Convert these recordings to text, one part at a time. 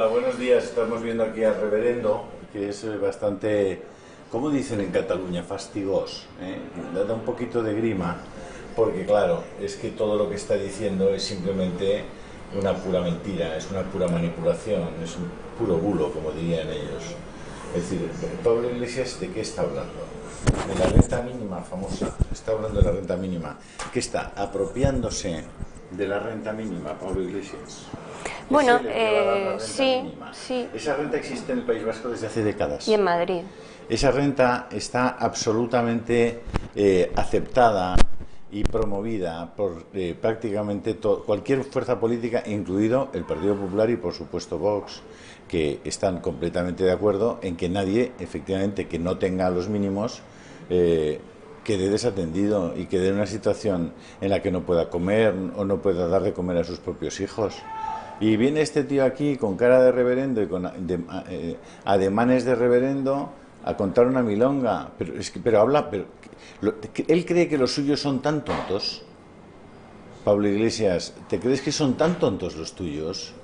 Hola, buenos días. Estamos viendo aquí al reverendo, que es bastante, ¿cómo dicen en Cataluña? Fastigós, ¿eh? Le da un poquito de grima, porque claro, es que todo lo que está diciendo es simplemente una pura mentira, es una pura manipulación, es un puro bulo, como dirían ellos. Es decir, Pablo Iglesias, ¿de qué está hablando? De la renta mínima famosa. Está hablando de la renta mínima. ¿Qué está? Apropiándose de la renta mínima, Pablo Iglesias. Bueno, Sí, sí. Esa renta existe en el País Vasco desde hace décadas. Y en Madrid. Esa renta está absolutamente aceptada y promovida por prácticamente cualquier fuerza política, incluido el Partido Popular y por supuesto Vox, que están completamente de acuerdo en que nadie, efectivamente, que no tenga los mínimos, quede desatendido y quede en una situación en la que no pueda comer o no pueda dar de comer a sus propios hijos. Y viene este tío aquí con cara de reverendo y con ademanes de reverendo a contar una milonga. Pero habla, él cree que los suyos son tan tontos. Pablo Iglesias, ¿te crees que son tan tontos los tuyos?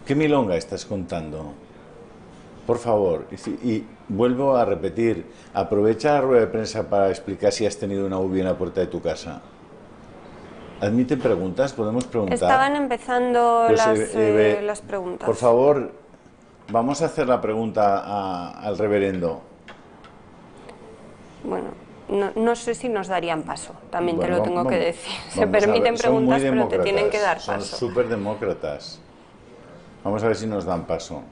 ¿Qué milonga estás contando? Por favor, y vuelvo a repetir, aprovecha la rueda de prensa para explicar si has tenido una UBI en la puerta de tu casa. ¿Admiten preguntas? ¿Podemos preguntar? Estaban empezando las preguntas. Por favor, vamos a hacer la pregunta al reverendo. Bueno, no sé si nos darían paso, también Bueno, te lo tengo que decir. Se vamos permiten son muy preguntas, pero te tienen que dar Son paso. súper demócratas. Vamos a ver si nos dan paso.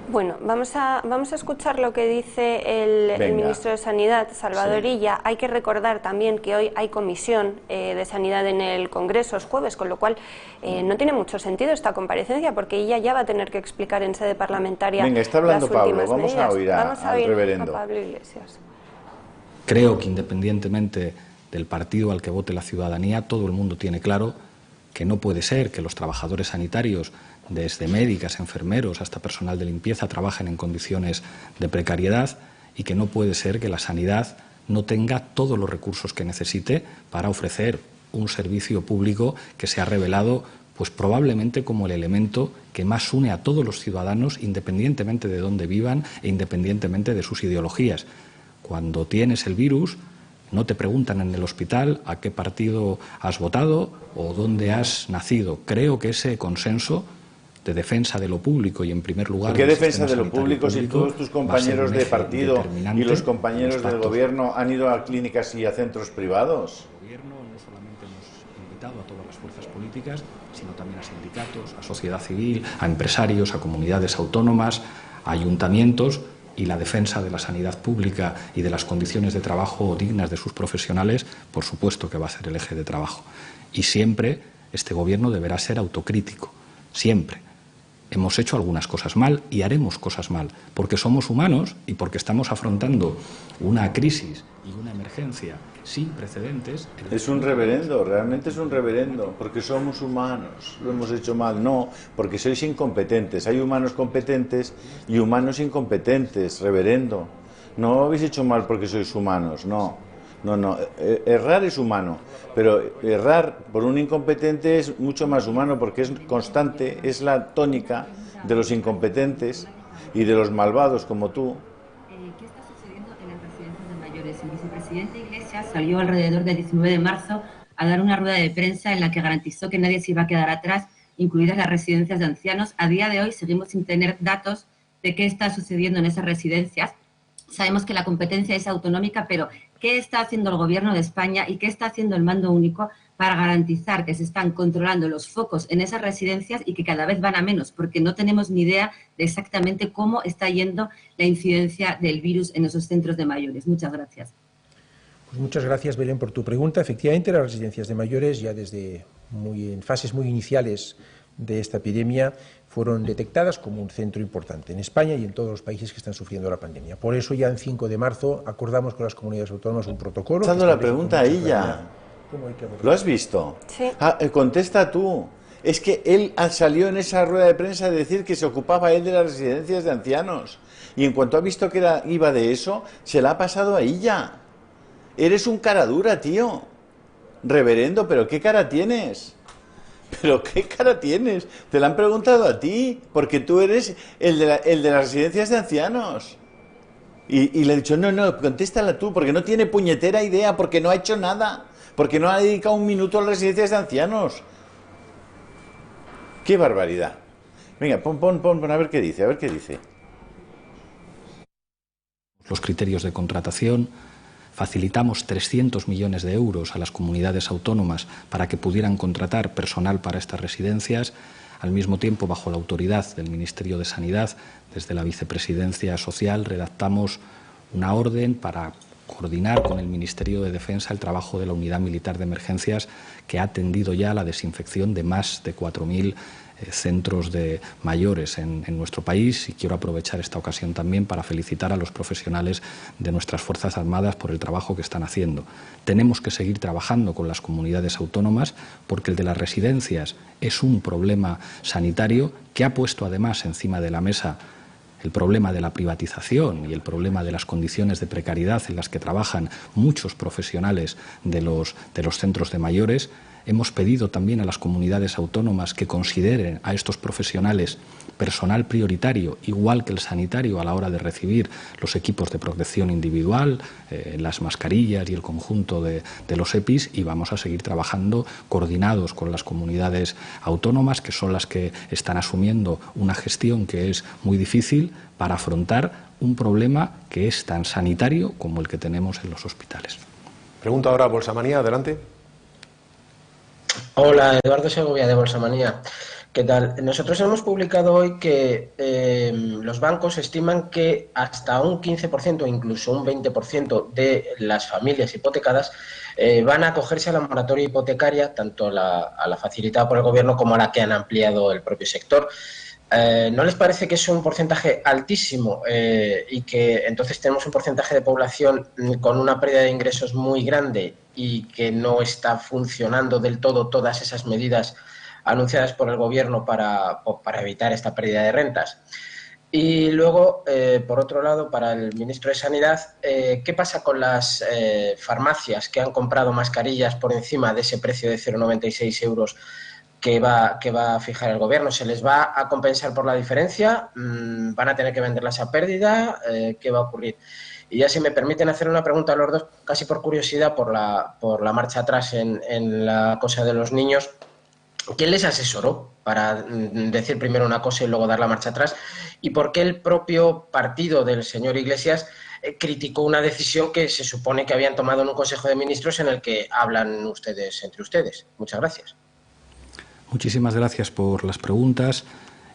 Bueno, vamos a escuchar lo que dice el ministro de Sanidad, Salvador Sí. Illa. Hay que recordar también que hoy hay comisión de Sanidad en el Congreso, es jueves, con lo cual no tiene mucho sentido esta comparecencia, porque Illa ya va a tener que explicar en sede parlamentaria. Venga, está hablando las últimas Pablo, vamos medidas. a oír al reverendo. A Pablo Iglesias. Creo que independientemente del partido al que vote la ciudadanía, todo el mundo tiene claro que no puede ser que los trabajadores sanitarios, desde médicas, enfermeros hasta personal de limpieza, trabajen en condiciones de precariedad, y que no puede ser que la sanidad no tenga todos los recursos que necesite para ofrecer un servicio público que se ha revelado pues probablemente como el elemento que más une a todos los ciudadanos, independientemente de dónde vivan e independientemente de sus ideologías. Cuando tienes el virus, no te preguntan en el hospital a qué partido has votado o dónde has nacido. Creo que ese consenso de defensa de lo público y, en primer lugar, ¿Qué defensa de lo público si todos tus compañeros de partido y los compañeros del gobierno han ido a clínicas y a centros privados? El gobierno no solamente hemos invitado a todas las fuerzas políticas, sino también a sindicatos, a sociedad civil, a empresarios, a comunidades autónomas, a ayuntamientos, y la defensa de la sanidad pública y de las condiciones de trabajo dignas de sus profesionales, por supuesto que va a ser el eje de trabajo. Y siempre este gobierno deberá ser autocrítico, siempre. Hemos hecho algunas cosas mal y haremos cosas mal, porque somos humanos y porque estamos afrontando una crisis y una emergencia sin precedentes. Es un reverendo, realmente es un reverendo, porque somos humanos, lo hemos hecho mal. No, porque sois incompetentes. Hay humanos competentes y humanos incompetentes, reverendo. No lo habéis hecho mal porque sois humanos, no. No, errar es humano, pero errar por un incompetente es mucho más humano, porque es constante, es la tónica de los incompetentes y de los malvados como tú. ¿Qué está sucediendo en las residencias de mayores? El vicepresidente Iglesias salió alrededor del 19 de marzo a dar una rueda de prensa en la que garantizó que nadie se iba a quedar atrás, incluidas las residencias de ancianos. A día de hoy seguimos sin tener datos de qué está sucediendo en esas residencias. Sabemos que la competencia es autonómica, pero ¿qué está haciendo el Gobierno de España y qué está haciendo el Mando Único para garantizar que se están controlando los focos en esas residencias y que cada vez van a menos? Porque no tenemos ni idea de exactamente cómo está yendo la incidencia del virus en esos centros de mayores. Muchas gracias. Pues muchas gracias, Belén, por tu pregunta. Efectivamente, las residencias de mayores, ya desde en fases muy iniciales de esta epidemia, fueron detectadas como un centro importante en España y en todos los países que están sufriendo la pandemia. Por eso ya en 5 de marzo acordamos con las comunidades autónomas un protocolo. Dando la pregunta a ella. ¿Lo has visto? Sí. Contesta tú. Es que él salió en esa rueda de prensa a decir que se ocupaba él de las residencias de ancianos. Y en cuanto ha visto que iba de eso, se la ha pasado a ella. Eres un cara dura, tío. Reverendo, ¿pero qué cara tienes? ¿Pero qué cara tienes? Te la han preguntado a ti, porque tú eres el de las residencias de ancianos. Y le he dicho, no, contéstala tú, porque no tiene puñetera idea, porque no ha hecho nada, porque no ha dedicado un minuto a las residencias de ancianos. ¡Qué barbaridad! Venga, pon, a ver qué dice, Los criterios de contratación, facilitamos 300 millones de euros a las comunidades autónomas para que pudieran contratar personal para estas residencias. Al mismo tiempo, bajo la autoridad del Ministerio de Sanidad, desde la Vicepresidencia Social, redactamos una orden para coordinar con el Ministerio de Defensa el trabajo de la Unidad Militar de Emergencias, que ha atendido ya la desinfección de más de 4.000 centros de mayores en nuestro país, y quiero aprovechar esta ocasión también para felicitar a los profesionales de nuestras Fuerzas Armadas por el trabajo que están haciendo. Tenemos que seguir trabajando con las comunidades autónomas, porque el de las residencias es un problema sanitario que ha puesto además encima de la mesa el problema de la privatización y el problema de las condiciones de precariedad en las que trabajan muchos profesionales de los centros de mayores. Hemos pedido también a las comunidades autónomas que consideren a estos profesionales personal prioritario, igual que el sanitario, a la hora de recibir los equipos de protección individual, las mascarillas y el conjunto de los EPIs, y vamos a seguir trabajando coordinados con las comunidades autónomas, que son las que están asumiendo una gestión que es muy difícil para afrontar un problema que es tan sanitario como el que tenemos en los hospitales. Pregunta ahora a Bolsamanía, adelante. Hola, Eduardo Segovia de Bolsamanía. ¿Qué tal? Nosotros hemos publicado hoy que los bancos estiman que hasta un 15% o incluso un 20% de las familias hipotecadas van a acogerse a la moratoria hipotecaria, tanto a la facilitada por el Gobierno como a la que han ampliado el propio sector. ¿No les parece que es un porcentaje altísimo y que entonces tenemos un porcentaje de población con una pérdida de ingresos muy grande y que no está funcionando del todo todas esas medidas anunciadas por el Gobierno para evitar esta pérdida de rentas? Y luego, por otro lado, para el ministro de Sanidad, ¿qué pasa con las farmacias que han comprado mascarillas por encima de ese precio de 0,96 euros que va a fijar el Gobierno? ¿Se les va a compensar por la diferencia? ¿Van a tener que venderlas a pérdida? ¿Qué va a ocurrir? Y ya, si me permiten hacer una pregunta a los dos, casi por curiosidad, por la marcha atrás en la cosa de los niños, ¿quién les asesoró para decir primero una cosa y luego dar la marcha atrás? ¿Y por qué el propio partido del señor Iglesias criticó una decisión que se supone que habían tomado en un Consejo de Ministros en el que hablan ustedes entre ustedes? Muchas gracias. Muchísimas gracias por las preguntas.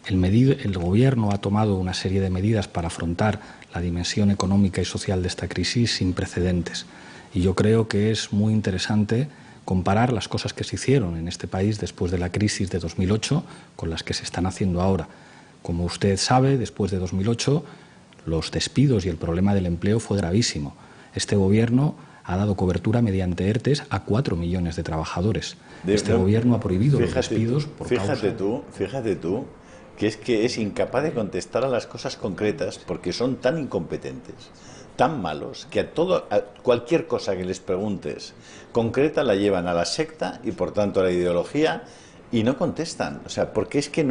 El Gobierno ha tomado una serie de medidas para afrontar la dimensión económica y social de esta crisis sin precedentes. Y yo creo que es muy interesante comparar las cosas que se hicieron en este país después de la crisis de 2008 con las que se están haciendo ahora. Como usted sabe, después de 2008, los despidos y el problema del empleo fue gravísimo. Este Gobierno ha dado cobertura mediante ERTEs a 4 millones de trabajadores. Este Gobierno ha prohibido los despidos por causa... Fíjate tú, que es incapaz de contestar a las cosas concretas porque son tan incompetentes, tan malos, que a cualquier cosa que les preguntes concreta la llevan a la secta y por tanto a la ideología, y no contestan. O sea, porque es que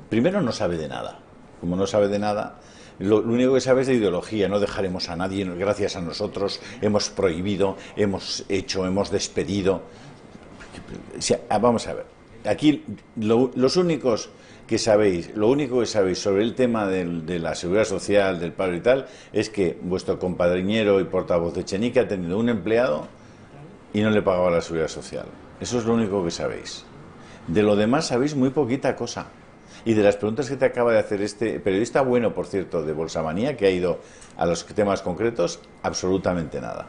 primero no sabe de nada. Como no sabe de nada, lo único que sabe es de ideología. No dejaremos a nadie, gracias a nosotros hemos prohibido, hemos hecho, hemos despedido. O sea, vamos a ver, aquí los únicos que sabéis, lo único que sabéis sobre el tema de la seguridad social, del paro y tal, es que vuestro compadriñero y portavoz de Echenique ha tenido un empleado y no le pagaba la seguridad social. Eso es lo único que sabéis. De lo demás sabéis muy poquita cosa. Y de las preguntas que te acaba de hacer este periodista, bueno, por cierto, de Bolsamanía, que ha ido a los temas concretos, absolutamente nada.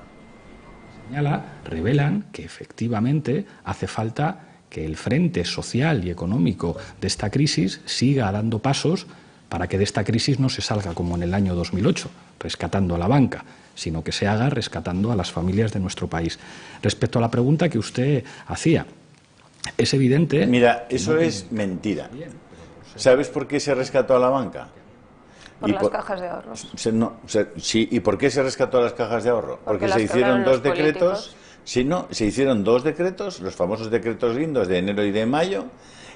Revelan que efectivamente hace falta que el frente social y económico de esta crisis siga dando pasos para que de esta crisis no se salga como en el año 2008, rescatando a la banca, sino que se haga rescatando a las familias de nuestro país. Respecto a la pregunta que usted hacía, es evidente... Mira, eso es mentira. ¿Sabes por qué se rescató a la banca? Por las cajas de ahorro. Sí, ¿y por qué se rescató a las cajas de ahorro? Porque se hicieron dos decretos sino se hicieron 2 decretos, los famosos decretos guindos de enero y de mayo,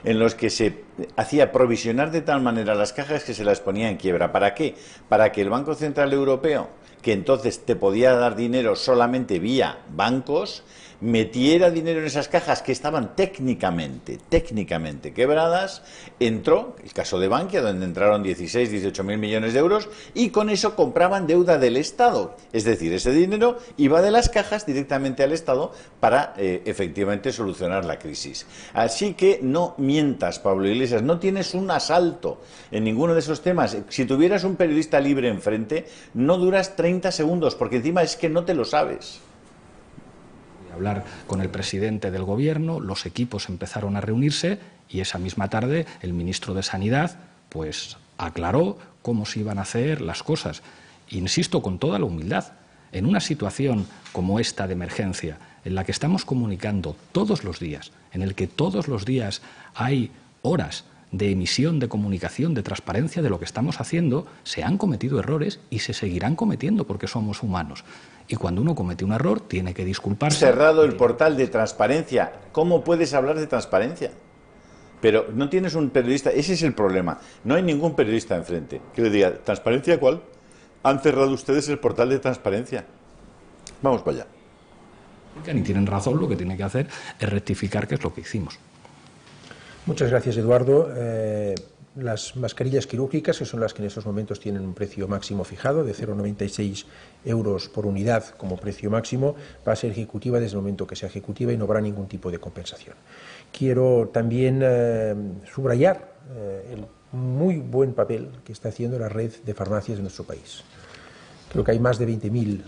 en los que se hacía provisionar de tal manera las cajas que se las ponía en quiebra. ¿Para qué? Para que el Banco Central Europeo, que entonces te podía dar dinero solamente vía bancos, metiera dinero en esas cajas que estaban técnicamente quebradas. Entró el caso de Bankia, donde entraron 18.000 millones de euros, y con eso compraban deuda del Estado. Es decir, ese dinero iba de las cajas directamente al Estado para efectivamente solucionar la crisis. Así que no mientas, Pablo Iglesias, no tienes un asalto en ninguno de esos temas. Si tuvieras un periodista libre enfrente, no duras 30 segundos, porque encima es que no te lo sabes. Hablar con el presidente del Gobierno, los equipos empezaron a reunirse y esa misma tarde el ministro de Sanidad pues aclaró cómo se iban a hacer las cosas. Insisto, con toda la humildad, en una situación como esta de emergencia, en la que estamos comunicando todos los días, en el que todos los días hay horas de emisión, de comunicación, de transparencia de lo que estamos haciendo, se han cometido errores y se seguirán cometiendo porque somos humanos. Y cuando uno comete un error, tiene que disculparse. Cerrado el portal de transparencia. ¿Cómo puedes hablar de transparencia? Pero no tienes un periodista, ese es el problema. No hay ningún periodista enfrente que le diga, ¿transparencia cuál? Han cerrado ustedes el portal de transparencia. Vamos para allá. Y tienen razón, lo que tiene que hacer es rectificar, que es lo que hicimos. Muchas gracias, Eduardo. Las mascarillas quirúrgicas, que son las que en estos momentos tienen un precio máximo fijado de 0,96 euros por unidad como precio máximo, va a ser ejecutiva desde el momento que sea ejecutiva y no habrá ningún tipo de compensación. Quiero también subrayar el muy buen papel que está haciendo la red de farmacias de nuestro país. Creo que hay más de 20.000.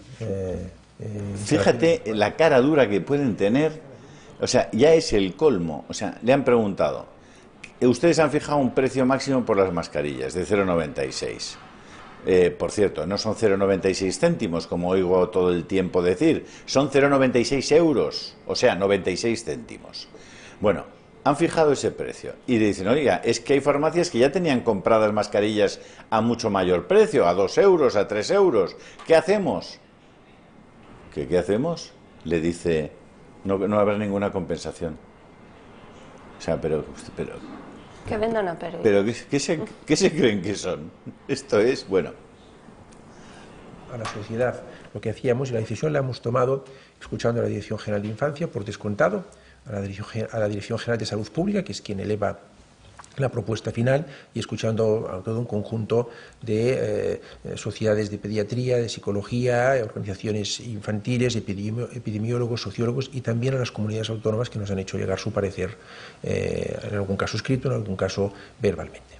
Fíjate la cara dura que pueden tener, o sea, ya es el colmo. O sea, le han preguntado, ustedes han fijado un precio máximo por las mascarillas de 0,96. Por cierto, no son 0,96 céntimos, como oigo todo el tiempo decir, son 0,96 euros, o sea, 96 céntimos. Bueno, han fijado ese precio y dicen, oiga, es que hay farmacias que ya tenían compradas mascarillas a mucho mayor precio, a 2 euros, a 3 euros. ¿Qué hacemos? ¿Qué hacemos? Le dice, no habrá ninguna compensación. O sea, pero que vendan a pérdida. ¿Pero qué se creen que son? Esto es, bueno. A la sociedad, lo que hacíamos, y la decisión la hemos tomado escuchando a la Dirección General de Infancia, por descontado, a la Dirección General de Salud Pública, que es quien eleva la propuesta final, y escuchando a todo un conjunto de sociedades de pediatría, de psicología, organizaciones infantiles, epidemiólogos, sociólogos y también a las comunidades autónomas que nos han hecho llegar su parecer, en algún caso escrito, en algún caso verbalmente.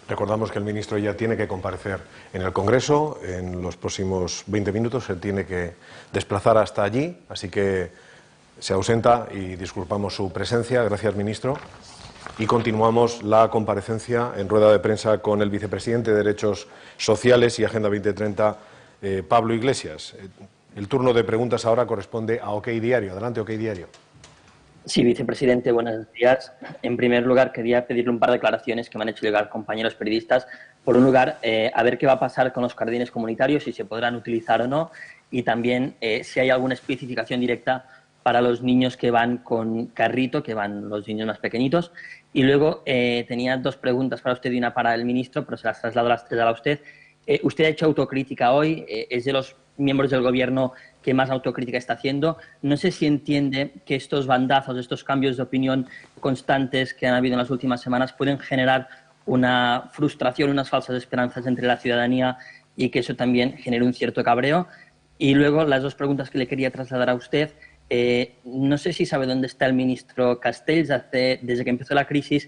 Recordamos que el ministro ya tiene que comparecer en el Congreso. En los próximos 20 minutos se tiene que desplazar hasta allí, así que se ausenta y disculpamos su presencia. Gracias, ministro. Y continuamos la comparecencia en rueda de prensa con el vicepresidente de Derechos Sociales y Agenda 2030, Pablo Iglesias. El turno de preguntas ahora corresponde a OK Diario. Adelante, OK Diario. Sí, vicepresidente, buenos días. En primer lugar, quería pedirle un par de declaraciones que me han hecho llegar compañeros periodistas. Por un lugar, a ver qué va a pasar con los jardines comunitarios, si se podrán utilizar o no, y también si hay alguna especificación directa para los niños que van con carrito, que van los niños más pequeñitos. Y luego tenía 2 preguntas para usted y una para el ministro, pero se las traslado a usted. Usted ha hecho autocrítica hoy, es de los miembros del Gobierno que más autocrítica está haciendo. No sé si entiende que estos bandazos, estos cambios de opinión constantes que han habido en las últimas semanas pueden generar una frustración, unas falsas esperanzas entre la ciudadanía y que eso también genere un cierto cabreo. Y luego las 2 preguntas que le quería trasladar a usted. No sé si sabe dónde está el ministro Castells. Desde que empezó la crisis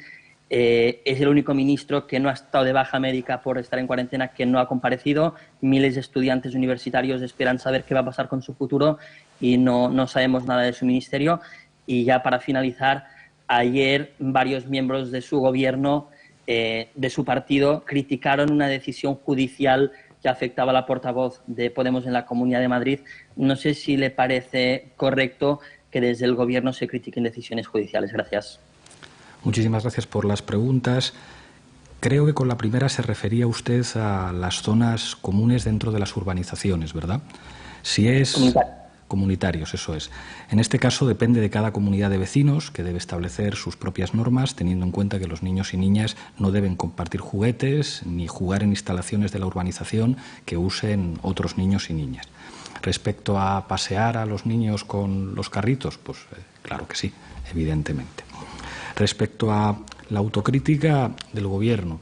es el único ministro que no ha estado de baja médica por estar en cuarentena, que no ha comparecido. Miles de estudiantes universitarios esperan saber qué va a pasar con su futuro y no sabemos nada de su ministerio. Y ya para finalizar, ayer varios miembros de su gobierno, de su partido, criticaron una decisión judicial que afectaba a la portavoz de Podemos en la Comunidad de Madrid. No sé si le parece correcto que desde el Gobierno se critiquen decisiones judiciales. Gracias. Muchísimas gracias por las preguntas. Creo que con la primera se refería usted a las zonas comunes dentro de las urbanizaciones, ¿verdad? Si es comunitarios, eso es. En este caso depende de cada comunidad de vecinos, que debe establecer sus propias normas, teniendo en cuenta que los niños y niñas no deben compartir juguetes ni jugar en instalaciones de la urbanización que usen otros niños y niñas. Respecto a pasear a los niños con los carritos, pues claro que sí, evidentemente. Respecto a la autocrítica del Gobierno,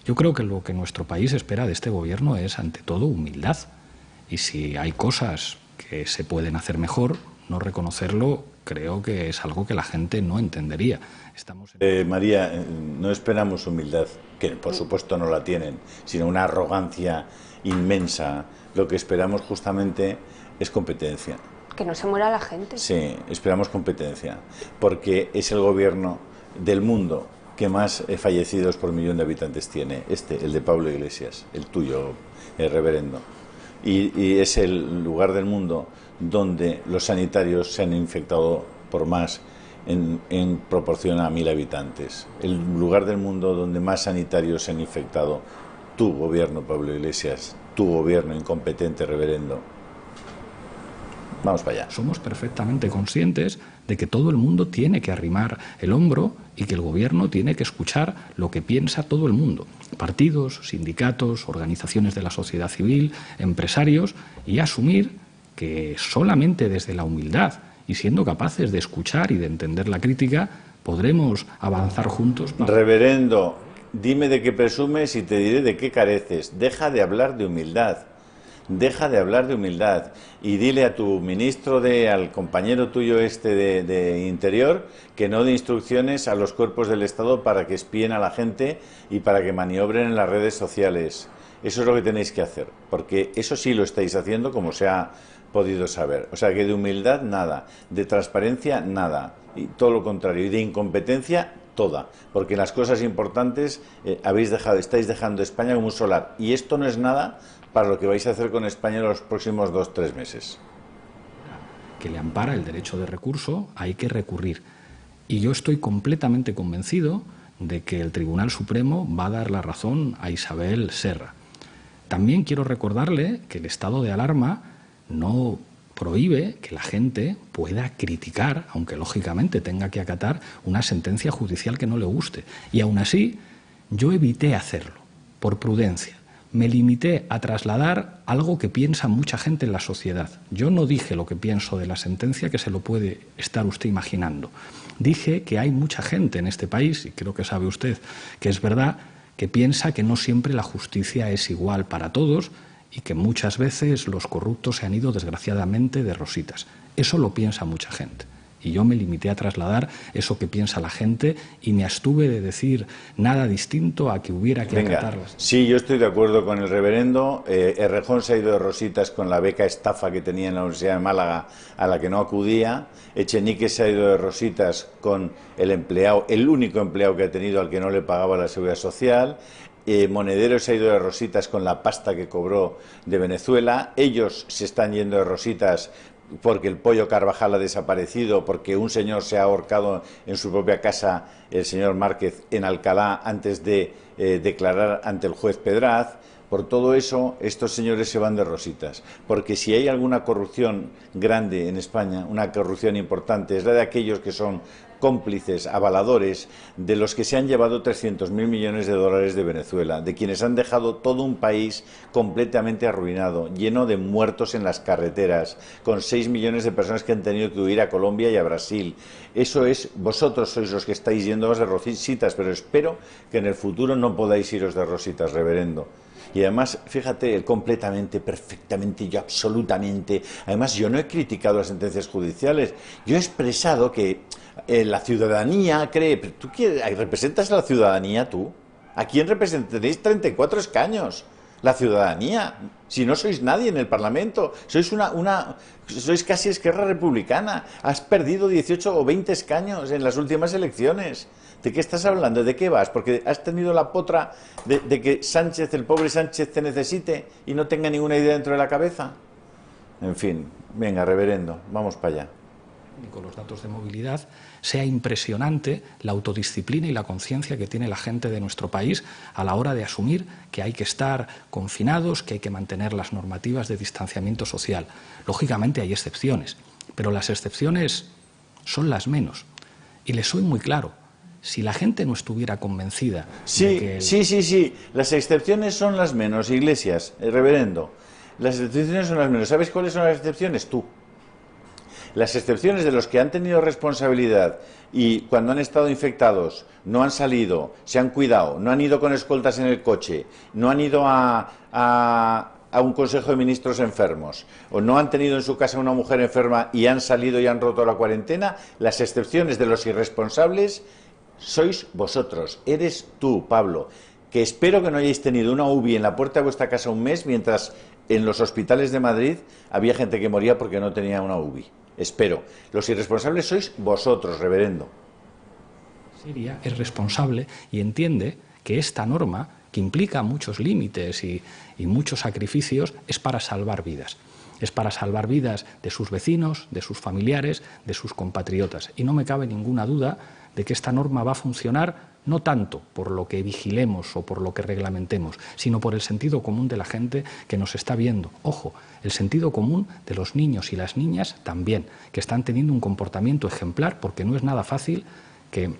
yo creo que lo que nuestro país espera de este Gobierno es, ante todo, humildad. Y si hay cosas que se pueden hacer mejor, no reconocerlo creo que es algo que la gente no entendería. María, no esperamos humildad, que por supuesto no la tienen, sino una arrogancia inmensa. Lo que esperamos justamente es competencia. Que no se muera la gente. Sí, esperamos competencia, porque es el gobierno del mundo que más fallecidos por millón de habitantes tiene. El de Pablo Iglesias, el tuyo, el reverendo. Y es el lugar del mundo donde los sanitarios se han infectado por más en proporción a 1000 habitantes. El lugar del mundo donde más sanitarios se han infectado. Tu gobierno, Pablo Iglesias, tu gobierno incompetente, reverendo. Vamos para allá. Somos perfectamente conscientes de que todo el mundo tiene que arrimar el hombro y que el Gobierno tiene que escuchar lo que piensa todo el mundo. Partidos, sindicatos, organizaciones de la sociedad civil, empresarios, y asumir que solamente desde la humildad y siendo capaces de escuchar y de entender la crítica podremos avanzar juntos. Reverendo, dime de qué presumes y te diré de qué careces. Deja de hablar de humildad. Deja de hablar de humildad y dile a tu ministro, al compañero tuyo de Interior, que no dé instrucciones a los cuerpos del Estado para que espíen a la gente y para que maniobren en las redes sociales. Eso es lo que tenéis que hacer, porque eso sí lo estáis haciendo como se ha podido saber. O sea que de humildad nada, de transparencia nada, y todo lo contrario, y de incompetencia toda, porque las cosas importantes estáis dejando España como un solar, y esto no es nada para lo que vais a hacer con España en los próximos 2-3 meses. Que le ampara el derecho de recurso, hay que recurrir. Y yo estoy completamente convencido de que el Tribunal Supremo va a dar la razón a Isabel Serra. También quiero recordarle que el estado de alarma no prohíbe que la gente pueda criticar, aunque lógicamente tenga que acatar una sentencia judicial que no le guste. Y aún así, yo evité hacerlo, por prudencia. Me limité a trasladar algo que piensa mucha gente en la sociedad. Yo no dije lo que pienso de la sentencia, que se lo puede estar usted imaginando. Dije que hay mucha gente en este país, y creo que sabe usted que es verdad, que piensa que no siempre la justicia es igual para todos y que muchas veces los corruptos se han ido desgraciadamente de rositas. Eso lo piensa mucha gente. Y yo me limité a trasladar eso que piensa la gente y me abstuve de decir nada distinto a que hubiera que acatarlas. Sí, yo estoy de acuerdo con el reverendo. Errejón se ha ido de rositas con la beca estafa que tenía en la Universidad de Málaga, a la que no acudía. Echenique se ha ido de rositas con el único empleado que ha tenido al que no le pagaba la seguridad social. Monedero se ha ido de rositas con la pasta que cobró de Venezuela. Ellos se están yendo de rositas porque el pollo Carvajal ha desaparecido, porque un señor se ha ahorcado en su propia casa, el señor Márquez, en Alcalá, antes de declarar ante el juez Pedraz. Por todo eso, estos señores se van de rositas, porque si hay alguna corrupción grande en España, una corrupción importante, es la de aquellos que son cómplices, avaladores, de los que se han llevado 300.000 millones de dólares de Venezuela, de quienes han dejado todo un país completamente arruinado, lleno de muertos en las carreteras, con 6 millones de personas que han tenido que huir a Colombia y a Brasil. Eso es, vosotros sois los que estáis yendo de rositas, pero espero que en el futuro no podáis iros de rositas, reverendo. Y además, fíjate, completamente, perfectamente, yo absolutamente. Además, yo no he criticado las sentencias judiciales. Yo he expresado que la ciudadanía cree. ¿Tú representas a la ciudadanía tú? ¿A quién representáis? Tenéis 34 escaños. La ciudadanía. Si no sois nadie en el Parlamento, sois sois casi Esquerra Republicana. Has perdido 18 o 20 escaños en las últimas elecciones. ¿De qué estás hablando? ¿De qué vas? Porque has tenido la potra de que Sánchez, el pobre Sánchez, te necesite y no tenga ninguna idea dentro de la cabeza. En fin, venga, reverendo, vamos para allá. los datos de movilidad, sea impresionante la autodisciplina y la conciencia que tiene la gente de nuestro país a la hora de asumir que hay que estar confinados, que hay que mantener las normativas de distanciamiento social. Lógicamente hay excepciones, pero las excepciones son las menos. Y les soy muy claro, si la gente no estuviera convencida de que... Sí, las excepciones son las menos, Iglesias, reverendo. Las excepciones son las menos. ¿Sabes cuáles son las excepciones? Tú. Las excepciones de los que han tenido responsabilidad y cuando han estado infectados no han salido, se han cuidado, no han ido con escoltas en el coche, no han ido a un consejo de ministros enfermos o no han tenido en su casa una mujer enferma y han salido y han roto la cuarentena, las excepciones de los irresponsables sois vosotros, eres tú, Pablo, que espero que no hayáis tenido una UBI en la puerta de vuestra casa un mes mientras en los hospitales de Madrid había gente que moría porque no tenía una UBI. Espero. Los irresponsables sois vosotros, reverendo. Siria es responsable y entiende que esta norma, que implica muchos límites y muchos sacrificios, es para salvar vidas. Es para salvar vidas de sus vecinos, de sus familiares, de sus compatriotas. Y no me cabe ninguna duda de que esta norma va a funcionar no tanto por lo que vigilemos o por lo que reglamentemos, sino por el sentido común de la gente que nos está viendo. Ojo, el sentido común de los niños y las niñas también, que están teniendo un comportamiento ejemplar, porque no es nada fácil que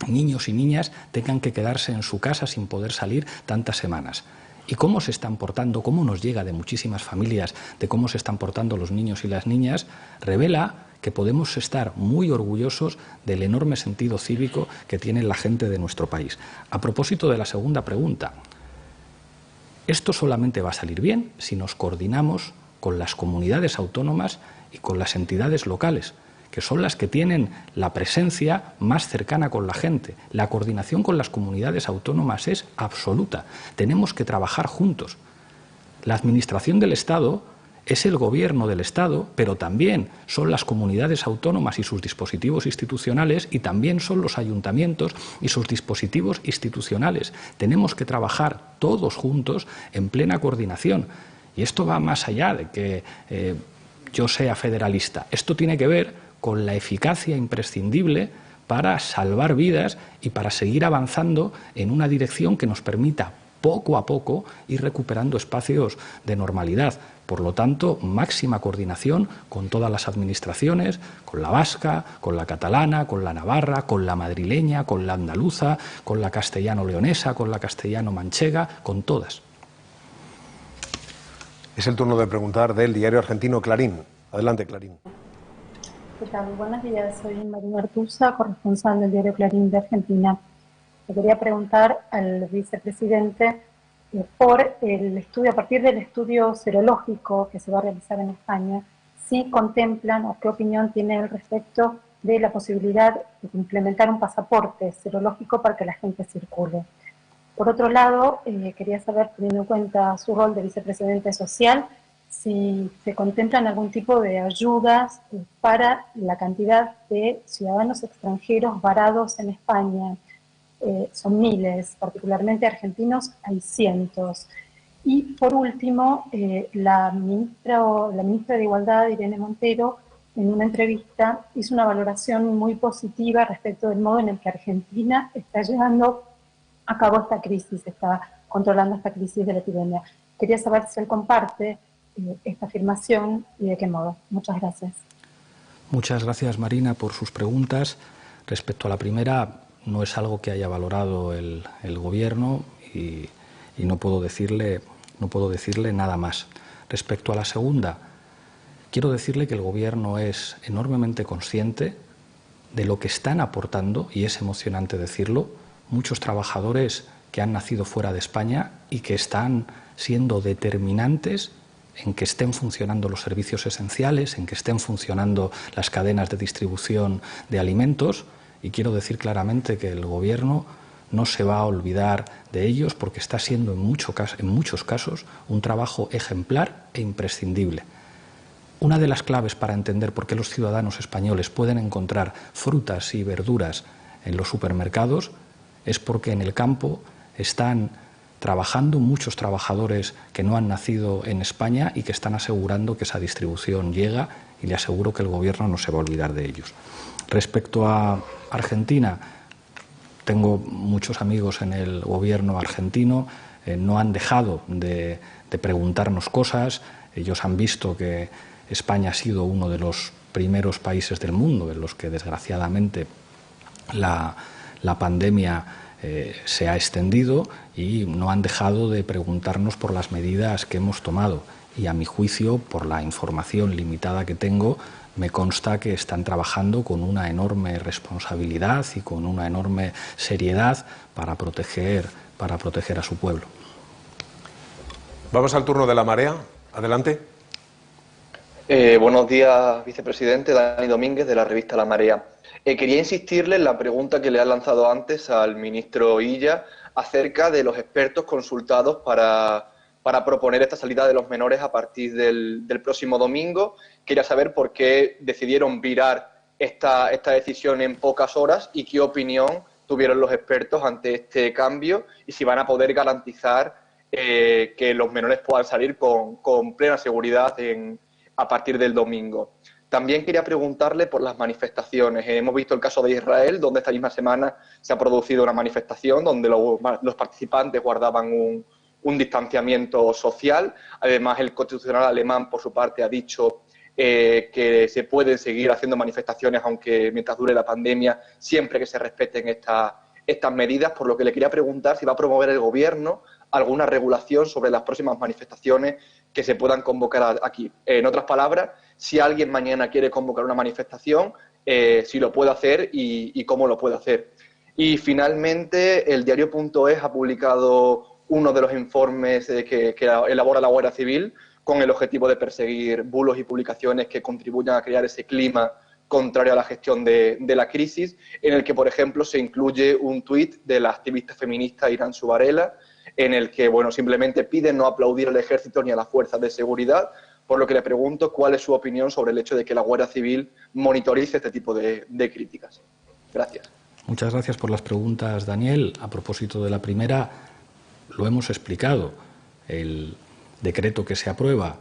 niños y niñas tengan que quedarse en su casa sin poder salir tantas semanas. Y cómo se están portando, cómo nos llega de muchísimas familias de cómo se están portando los niños y las niñas, revela que podemos estar muy orgullosos del enorme sentido cívico que tiene la gente de nuestro país. A propósito de la segunda pregunta, esto solamente va a salir bien si nos coordinamos con las comunidades autónomas y con las entidades locales, que son las que tienen la presencia más cercana con la gente. La coordinación con las comunidades autónomas es absoluta. Tenemos que trabajar juntos. La Administración del Estado es el gobierno del Estado, pero también son las comunidades autónomas y sus dispositivos institucionales, y también son los ayuntamientos y sus dispositivos institucionales. Tenemos que trabajar todos juntos en plena coordinación. Y esto va más allá de que yo sea federalista. Esto tiene que ver con la eficacia imprescindible para salvar vidas y para seguir avanzando en una dirección que nos permita poco a poco ir recuperando espacios de normalidad. Por lo tanto, máxima coordinación con todas las administraciones, con la vasca, con la catalana, con la navarra, con la madrileña, con la andaluza, con la castellano-leonesa, con la castellano-manchega, con todas. Es el turno de preguntar del diario argentino Clarín. Adelante, Clarín. ¿Qué tal? Buenos días, soy Marina Artusa, corresponsal del diario Clarín de Argentina. Le quería preguntar al vicepresidente por el estudio, a partir del estudio serológico que se va a realizar en España, si contemplan o qué opinión tiene al respecto de la posibilidad de implementar un pasaporte serológico para que la gente circule. Por otro lado, quería saber, teniendo en cuenta su rol de vicepresidente social, si se contemplan algún tipo de ayudas para la cantidad de ciudadanos extranjeros varados en España. Son miles, particularmente argentinos, hay cientos. Y por último, la ministra de Igualdad, Irene Montero, en una entrevista hizo una valoración muy positiva respecto del modo en el que Argentina está llevando a cabo esta crisis, está controlando esta crisis de la epidemia. Quería saber si él comparte esta afirmación y de qué modo. Muchas gracias. Muchas gracias, Marina, por sus preguntas. Respecto a la primera, no es algo que haya valorado el Gobierno y no puedo decirle nada más. Respecto a la segunda, quiero decirle que el Gobierno es enormemente consciente de lo que están aportando, y es emocionante decirlo, muchos trabajadores que han nacido fuera de España y que están siendo determinantes en que estén funcionando los servicios esenciales, en que estén funcionando las cadenas de distribución de alimentos, y quiero decir claramente que el Gobierno no se va a olvidar de ellos porque está siendo en muchos casos un trabajo ejemplar e imprescindible. Una de las claves para entender por qué los ciudadanos españoles pueden encontrar frutas y verduras en los supermercados es porque en el campo están trabajando muchos trabajadores que no han nacido en España y que están asegurando que esa distribución llega, y le aseguro que el Gobierno no se va a olvidar de ellos. Respecto a Argentina, tengo muchos amigos en el Gobierno argentino, no han dejado de preguntarnos cosas. Ellos han visto que España ha sido uno de los primeros países del mundo en los que desgraciadamente la pandemia se ha extendido, y no han dejado de preguntarnos por las medidas que hemos tomado. Y a mi juicio, por la información limitada que tengo, me consta que están trabajando con una enorme responsabilidad y con una enorme seriedad para proteger a su pueblo. Vamos al turno de La Marea. Adelante. Buenos días, vicepresidente. Dani Domínguez, de la revista La Marea. Quería insistirle en la pregunta que le ha lanzado antes al ministro Illa acerca de los expertos consultados para proponer esta salida de los menores a partir del próximo domingo. Quería saber por qué decidieron virar esta decisión en pocas horas y qué opinión tuvieron los expertos ante este cambio, y si van a poder garantizar que los menores puedan salir con plena seguridad a partir del domingo. También quería preguntarle por las manifestaciones. Hemos visto el caso de Israel, donde esta misma semana se ha producido una manifestación donde los participantes guardaban un distanciamiento social. Además, el Constitucional alemán, por su parte, ha dicho que se pueden seguir haciendo manifestaciones aunque mientras dure la pandemia, siempre que se respeten estas medidas, por lo que le quería preguntar si va a promover el Gobierno alguna regulación sobre las próximas manifestaciones que se puedan convocar aquí. En otras palabras, si alguien mañana quiere convocar una manifestación, si lo puede hacer y cómo lo puede hacer. Y finalmente, el diario.es ha publicado uno de los informes que elabora la Guardia Civil con el objetivo de perseguir bulos y publicaciones que contribuyan a crear ese clima contrario a la gestión de la crisis, en el que, por ejemplo, se incluye un tuit de la activista feminista Irán Subarela, en el que, bueno, simplemente pide no aplaudir al ejército ni a las fuerzas de seguridad, por lo que le pregunto cuál es su opinión sobre el hecho de que la Guardia Civil monitorice este tipo de críticas. Gracias. Muchas gracias por las preguntas, Daniel. A propósito de la primera, lo hemos explicado. El decreto que se aprueba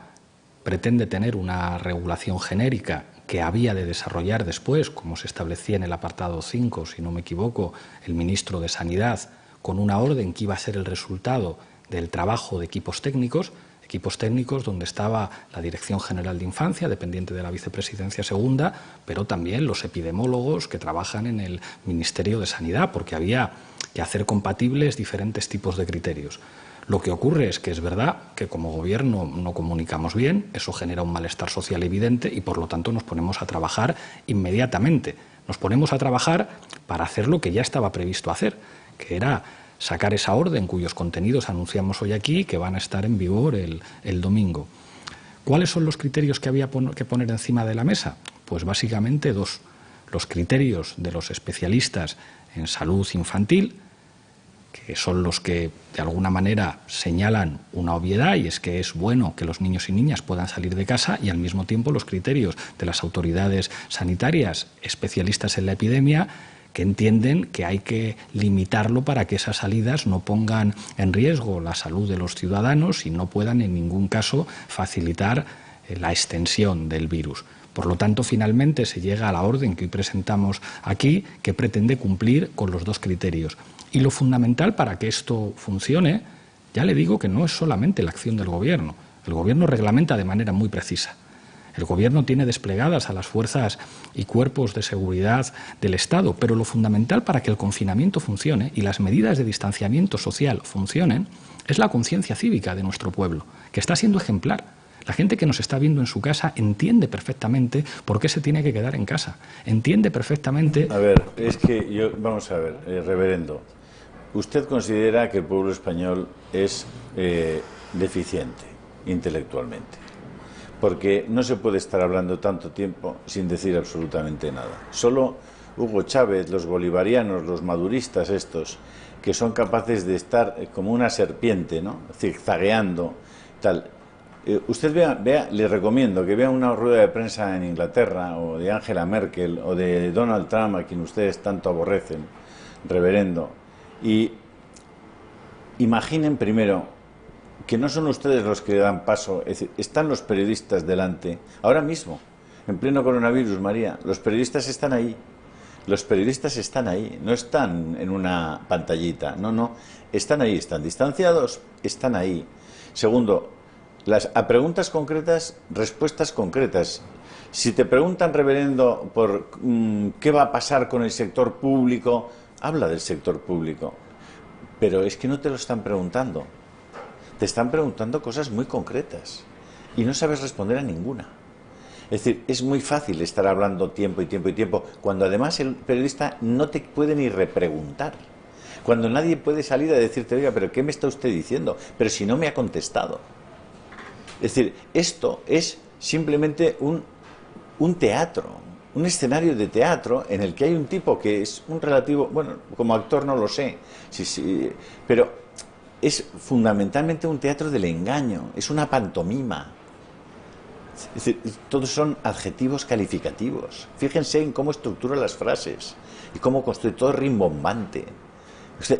pretende tener una regulación genérica que había de desarrollar después, como se establecía en el apartado 5, si no me equivoco, el ministro de Sanidad, con una orden que iba a ser el resultado del trabajo de equipos técnicos donde estaba la Dirección General de Infancia, dependiente de la Vicepresidencia Segunda, pero también los epidemiólogos que trabajan en el Ministerio de Sanidad, porque había que hacer compatibles diferentes tipos de criterios. Lo que ocurre es que es verdad que como Gobierno no comunicamos bien, eso genera un malestar social evidente y por lo tanto nos ponemos a trabajar inmediatamente. Nos ponemos a trabajar para hacer lo que ya estaba previsto hacer, que era sacar esa orden cuyos contenidos anunciamos hoy aquí, que van a estar en vigor el domingo. ¿Cuáles son los criterios que había que poner encima de la mesa? Pues básicamente dos. Los criterios de los especialistas en salud infantil, que son los que de alguna manera señalan una obviedad, y es que es bueno que los niños y niñas puedan salir de casa, y al mismo tiempo los criterios de las autoridades sanitarias especialistas en la epidemia, que entienden que hay que limitarlo para que esas salidas no pongan en riesgo la salud de los ciudadanos y no puedan en ningún caso facilitar la extensión del virus. Por lo tanto, finalmente se llega a la orden que hoy presentamos aquí, que pretende cumplir con los dos criterios. Y lo fundamental para que esto funcione, ya le digo que no es solamente la acción del Gobierno. El Gobierno reglamenta de manera muy precisa. El Gobierno tiene desplegadas a las fuerzas y cuerpos de seguridad del Estado, pero lo fundamental para que el confinamiento funcione y las medidas de distanciamiento social funcionen es la conciencia cívica de nuestro pueblo, que está siendo ejemplar. La gente que nos está viendo en su casa entiende perfectamente por qué se tiene que quedar en casa. Entiende perfectamente... A ver, es que vamos a ver, reverendo, ¿usted considera que el pueblo español es deficiente intelectualmente? Porque no se puede estar hablando tanto tiempo sin decir absolutamente nada. Solo Hugo Chávez, los bolivarianos, los maduristas estos, que son capaces de estar como una serpiente, ¿no?, zigzagueando, tal. Usted vea, le recomiendo que vea una rueda de prensa en Inglaterra, o de Angela Merkel, o de Donald Trump, a quien ustedes tanto aborrecen, reverendo, y imaginen primero que no son ustedes los que dan paso, es decir, están los periodistas delante, ahora mismo, en pleno coronavirus, María, los periodistas están ahí. Los periodistas están ahí, no están en una pantallita, no, están ahí, están distanciados, están ahí. Segundo, a preguntas concretas, respuestas concretas. Si te preguntan, reverendo, por qué va a pasar con el sector público, habla del sector público. Pero es que no te lo están preguntando. Te están preguntando cosas muy concretas y no sabes responder a ninguna. Es decir, es muy fácil estar hablando tiempo y tiempo y tiempo, cuando además el periodista no te puede ni repreguntar. Cuando nadie puede salir a decirte, oiga, pero ¿qué me está usted diciendo? Pero si no me ha contestado. Es decir, esto es simplemente un teatro, un escenario de teatro en el que hay un tipo que es un relativo, bueno, como actor no lo sé, sí, pero es fundamentalmente un teatro del engaño, es una pantomima. Es decir, todos son adjetivos calificativos. Fíjense en cómo estructura las frases y cómo construye todo rimbombante.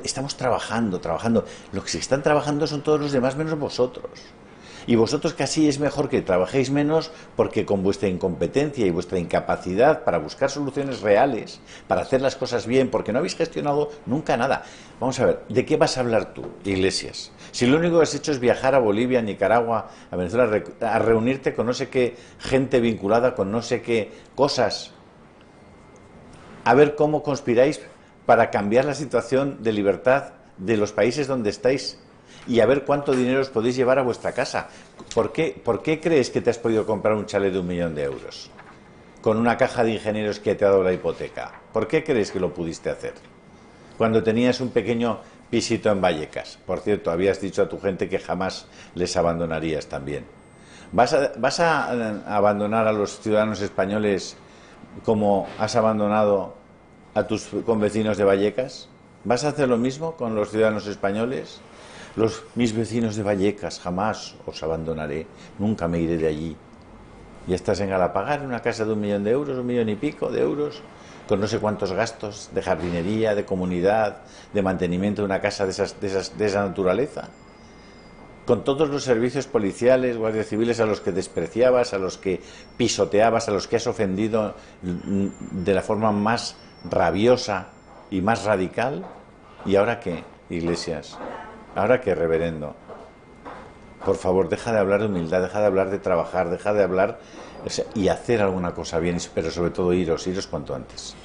Estamos trabajando. Los que se están trabajando son todos los demás menos vosotros. Y vosotros casi es mejor que trabajéis menos, porque con vuestra incompetencia y vuestra incapacidad para buscar soluciones reales, para hacer las cosas bien, porque no habéis gestionado nunca nada. Vamos a ver, ¿de qué vas a hablar tú, Iglesias? Si lo único que has hecho es viajar a Bolivia, a Nicaragua, a Venezuela, a reunirte con no sé qué gente vinculada con no sé qué cosas, a ver cómo conspiráis para cambiar la situación de libertad de los países donde estáis y a ver cuánto dinero os podéis llevar a vuestra casa. ¿Por qué crees que te has podido comprar un chalet de 1 millón de euros con una caja de ingenieros que te ha dado la hipoteca? ¿Por qué crees que lo pudiste hacer? Cuando tenías un pequeño pisito en Vallecas. Por cierto, habías dicho a tu gente que jamás les abandonarías también. ¿Vas a abandonar a los ciudadanos españoles como has abandonado a tus convecinos de Vallecas? ¿Vas a hacer lo mismo con los ciudadanos españoles? Mis vecinos de Vallecas, jamás os abandonaré, nunca me iré de allí. Ya estás en Galapagar, en una casa de 1 millón de euros, 1 millón y pico de euros, con no sé cuántos gastos de jardinería, de comunidad, de mantenimiento de una casa de esa naturaleza. Con todos los servicios policiales, guardias civiles a los que despreciabas, a los que pisoteabas, a los que has ofendido de la forma más rabiosa y más radical. ¿Y ahora qué, Iglesias? ¿Ahora qué, reverendo? Por favor, deja de hablar de humildad, deja de hablar de trabajar, deja de hablar y hacer alguna cosa bien, pero sobre todo iros cuanto antes.